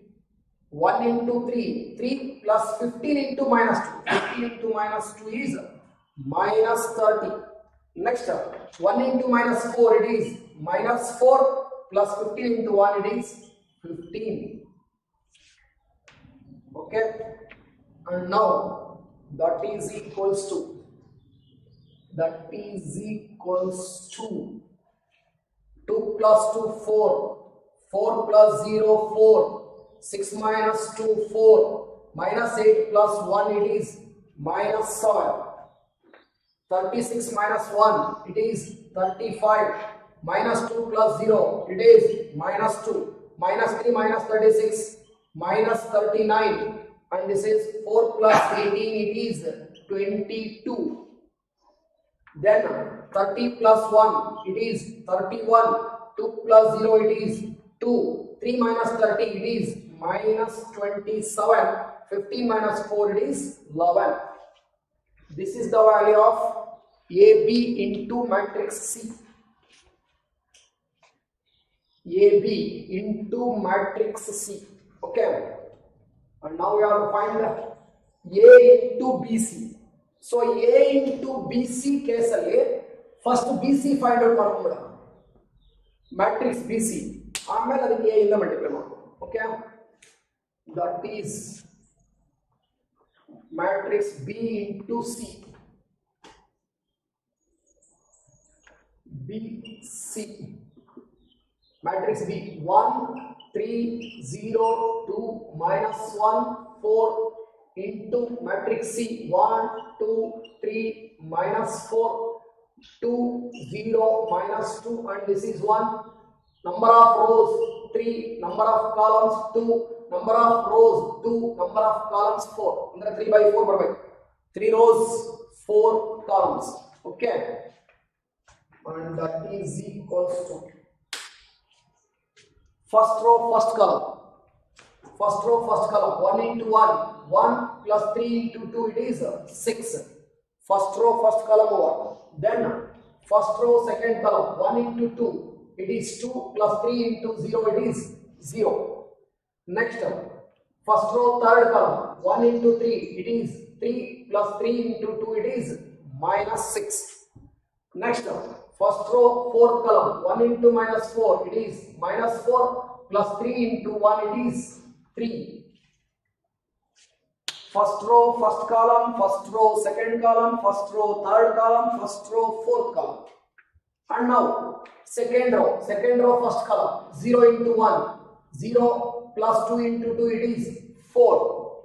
1 into 3. 3 plus 15 into minus 2. 15 into minus 2 is minus 30. Next, 1 into minus 4, it is minus 4 plus 15 into 1, it is 15. Okay. And now, that is equals to 2 plus 2, 4. 4 plus 0, 4. 6 minus 2, 4. Minus 8 plus 1, it is minus 7. 36 minus 1, it is 35. Minus 2 plus 0, it is minus 2. Minus 3 minus 36, minus 39. And this is 4 plus 18, it is 22. Then 30 plus 1, it is 31. 2 plus 0, it is 2. 3 minus 30, it is minus 27. 15 minus 4, it is 11. This is the value of AB into matrix C. AB into matrix C. Okay. And now we have to find A into BC. So A into BC case alli first BC find out ಮಾಡ್ಕೊಂಬಿಡ matrix BC ಆಮೇಲೆ ಅದಕ್ಕೆ A ಇಂದ multiply ಮಾಡ್ಕೊ. Okay, that is matrix B into C. BC matrix B 1 3 0 2 minus 1 4 into matrix C 1 2 3 minus 4 2 0 minus 2 and this is 1. Number of rows 3, number of columns 2, number of rows 2, number of columns 4. Andre 3 by 4 ಬರಬೇಕು. 3 rows 4 columns. Okay, and that is equals to first row first column. First row first column 1 into 1, 1 plus 3 into 2, it is 6. First row first column over. Then first row second column 1 into 2, it is 2 plus 3 into 0, it is 0. Next term, first row third column, 1 into 3, it is 3 plus 3 into 2, it is minus 6. Next term, first row fourth column, 1 into minus 4, it is minus 4 plus 3 into 1, it is 3. First row, first column, first row, second column, first row, third column, first row, fourth column. And now, second row, first column, 0 into 1, 0 plus 2 into 2, it is 4.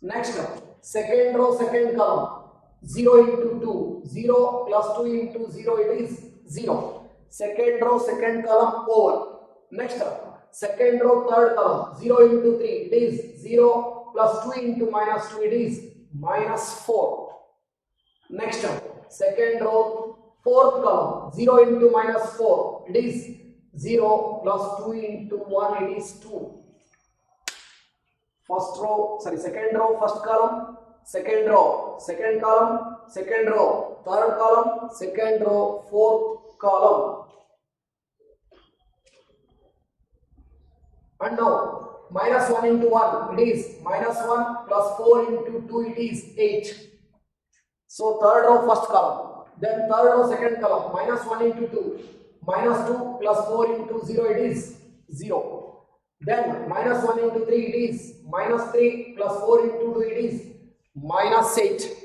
Next row, second row, second column, 0 into 2, 0 plus 2 into 0, it is 0. Second row, second column, over. Next row, second row, third column, 0 into 3, it is 0. Plus 2 into minus 2, it is minus 4. Next term, second row, fourth column, 0 into minus 4, it is 0 plus 2 into 1, it is 2. Second row, first column, second row, second column, second row, third column, second row, fourth column. And now, minus 1 into 1, it is minus 1 plus 4 into 2, it is 8. So third row first column, then third row second column, minus 1 into 2, minus 2 plus 4 into 0, it is 0. Then minus 1 into 3, it is minus 3 plus 4 into 2, it is minus 8.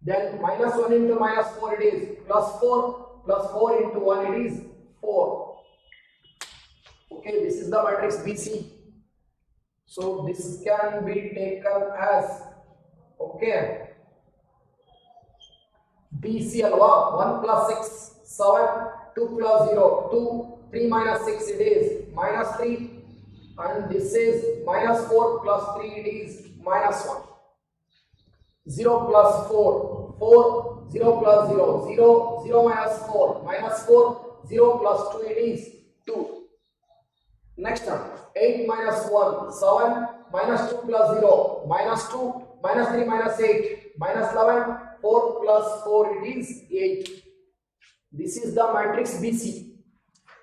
Then minus 1 into minus 4, it is plus 4 plus 4 into 1, it is 4. Okay, this is the matrix BC. So this can be taken as, okay, BC alwa, 1 plus 6, 7, 2 plus 0, 2, 3 minus 6, it is minus 3, and this is minus 4 plus 3, it is minus 1. 0 plus 4, 4, 0 plus 0, 0, 0 minus 4, minus 4, 0 plus 2, it is 2. Next one, 8 minus 1, 7, minus 2 plus 0, minus 2, minus 3 minus 8, minus 11, 4 plus 4, it is 8. This is the matrix BC.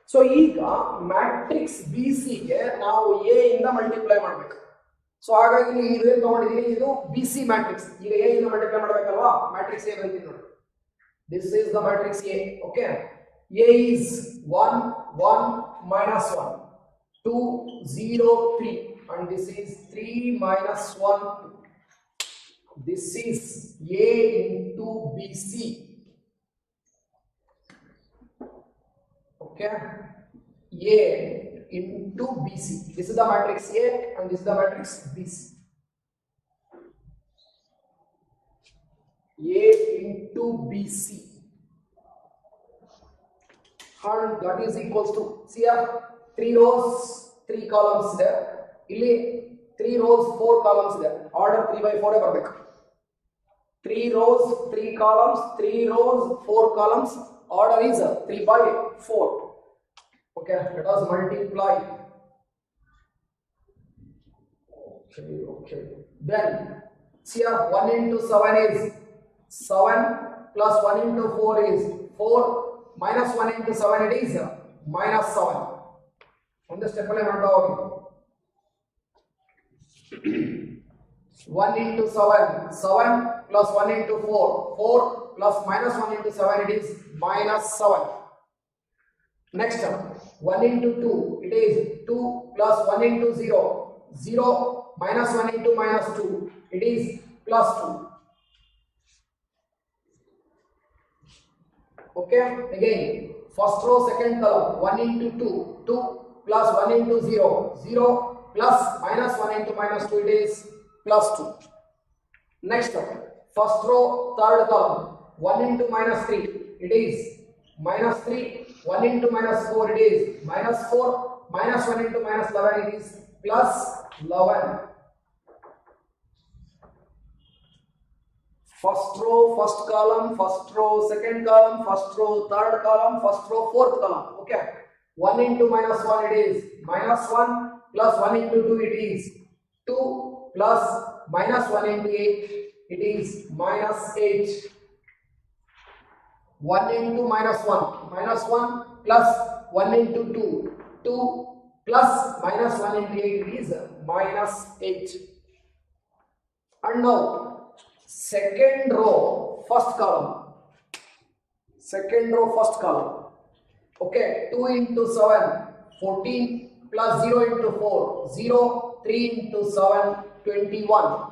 So, ಈಗ matrix BC ಗೆ ನಾವು A ಇಂದ multiply ಮಾಡಬೇಕು. So ಹಾಗಾಗಿ ಇಲ್ಲಿ ಏನು ತಗೊಂಡಿದ್ದೀನಿ, ಇದು BC ಮ್ಯಾಟ್ರಿಕ್ಸ್. ಈಗ A ಇಂದ ಮಲ್ಟಿಪ್ಲೈ ಮಾಡಬೇಕಲ್ವಾ, ಮ್ಯಾಟ್ರಿಕ್ಸ್ A ಬರೀತೀನಿ ನೋಡಿ. This is the matrix A. Okay, A is 1 1 minus 1, 2 0 3, and this is 3 minus 1 2. This is A into BC. Okay, A into BC. This is the matrix A and this is the matrix BC. A into BC, and that is equals to, see here, 3 rows 3 columns there, ಇಲ್ಲಿ 3 rows 4 columns there, order 3 by 4 ಬರಬೇಕು. 3 rows 3 columns, 3 rows 4 columns, order is 3 by 4. Okay, let us multiply. Okay, then see here, 1 into 7 is 7, plus 1 into 4 is 4, minus 1 into 7, it is minus 7. On the step 1 into 7, 7 plus 1 into 4, 4 plus minus 1 into 7, it is minus 7. Next one, 1 into 2, it is 2 plus 1 into 0, 0 minus 1 into minus 2, it is plus 2. Okay, again, first row second column, 1 into 2, 2 plus 1 into 0, 0 plus minus 1 into minus 2, it is plus 2. Next one, first row third column, 1 into minus 3, it is minus 3, 1 into minus 4, it is minus 4, minus 1 into minus 11, it is plus 11. First row first column, first row second column, first row third column, first row fourth column. Okay, 1 into minus 1, it is minus 1, plus 1 into 2, it is 2, plus minus 1 into 8, it is minus 8. 1 into minus 1 plus 1 into 2, 2 plus minus 1 into 8 is minus 8. And now second row first column. Second row first column. Okay, 2 into 7, 14 plus 0 into 4, 0, 3 into 7, 21.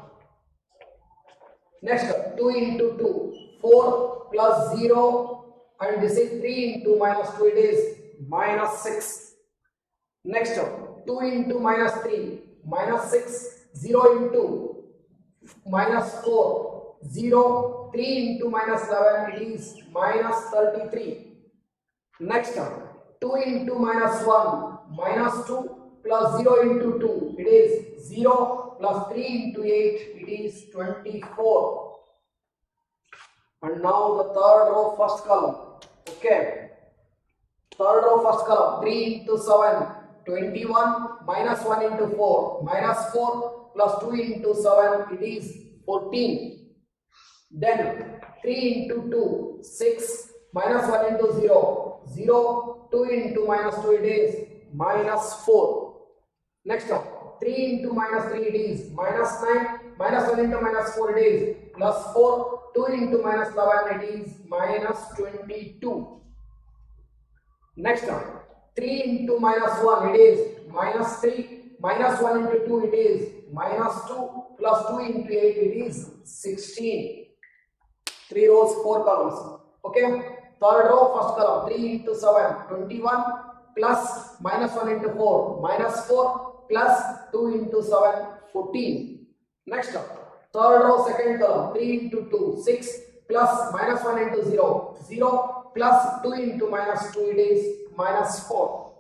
Next, 2 into 2, 4 plus 0, and this is 3 into minus 2, it is minus 6. Next, 2 into minus 3, minus 6, 0 into minus 4, 0, 3 into minus 11, it is minus 33. Next, 2 into minus 1, minus 2 plus 0 into 2, it is 0 plus 3 into 8, it is 24. And now the third row first column. Okay, third row first column, 3 into 7, 21 minus 1 into 4, minus 4 plus 2 into 7, it is 14. Then 3 into 2, 6 minus 1 into 0, 0, 2 into minus 2, it is minus 4. Next one, 3 into minus 3, it is minus 9, minus 1 into minus 4, it is plus 4, 2 into minus 11, it is minus 22. Next one, 3 into minus 1, it is minus 3, minus 1 into 2, it is minus 2, plus 2 into 8, it is 16. 3 rows, 4 columns. Okay, third row first column, 3 into 7, 21 plus minus 1 into 4, minus 4 plus 2 into 7, 14. Next, third row second column, 3 into 2, 6 plus minus 1 into 0, 0 plus 2 into minus 2, it is minus 4.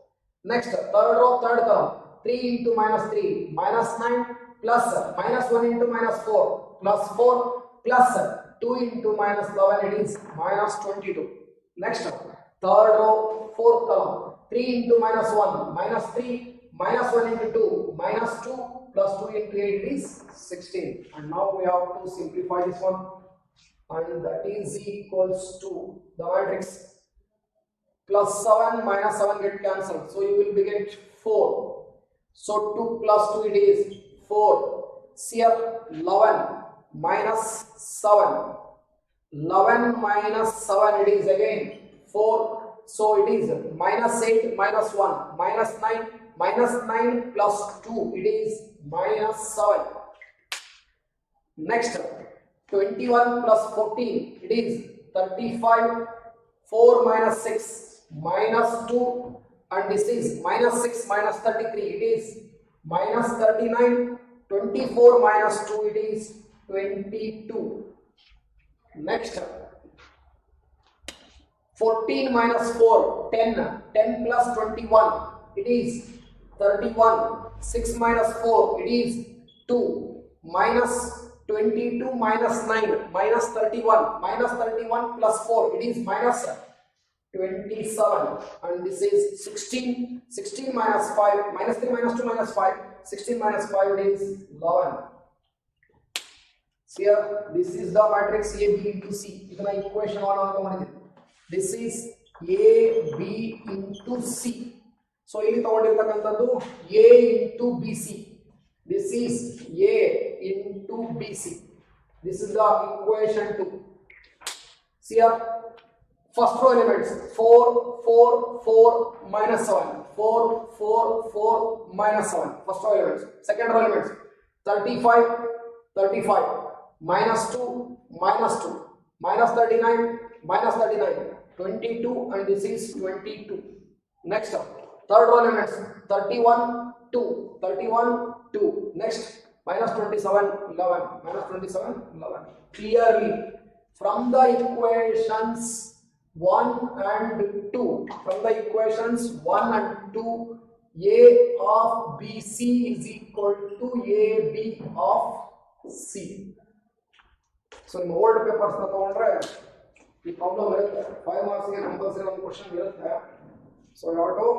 Next, third row third column, 3 into minus 3, minus 9 plus minus 1 into minus 4, plus 4 plus 2 into minus 11, it is minus 22. Next, third row fourth column, 3 into minus 1, minus 3, minus 1 into 2, minus 2 plus 2 into 8, it is 16. And now we have to simplify this one, and that is equals to the matrix plus 7 minus 7 get cancelled, so you will be get 4. So 2 plus 2, it is 4. Here 11 minus 7, 11 minus 7, it is again 4. So it is minus 8 minus 1, minus 9, minus 9 plus 2, it is minus 7. Next, 21 plus 14, it is 35. 4 minus 6, minus 2, and this is minus 6 minus 33, it is minus 39. 24 minus 2, it is 22. Next, 14 minus 4, 10. 10 plus 21, it is 31. 6 minus 4, it is 2. Minus 22 minus 9, minus 31. Minus 31 plus 4, it is minus 27. And this is 16. 16 minus 5, minus 3 minus 2 minus 5. 16 minus 5, it is 11. Here, this is the matrix A, B into C. This is equation 1. This is A, B into C. So, here A into BC. This is A into BC. This is the equation 2. See here, first row elements 4, 4, 4, minus 7. 4, 4, 4, minus 7. First row elements. Second row elements 35, 35, minus 2, minus 2, minus 39, minus 39, 22, and this is 22. Next up, third row elements 31, 2, 31, 2. Next, minus 27, 11, minus 27, 11. Clearly, from the equations 1 and 2, from the equations 1 and 2, A of BC is equal to AB of C. So, in old papers, the problem is 5 marks compulsory one question. So, you have to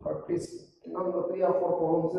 practice 3 or 4 problems.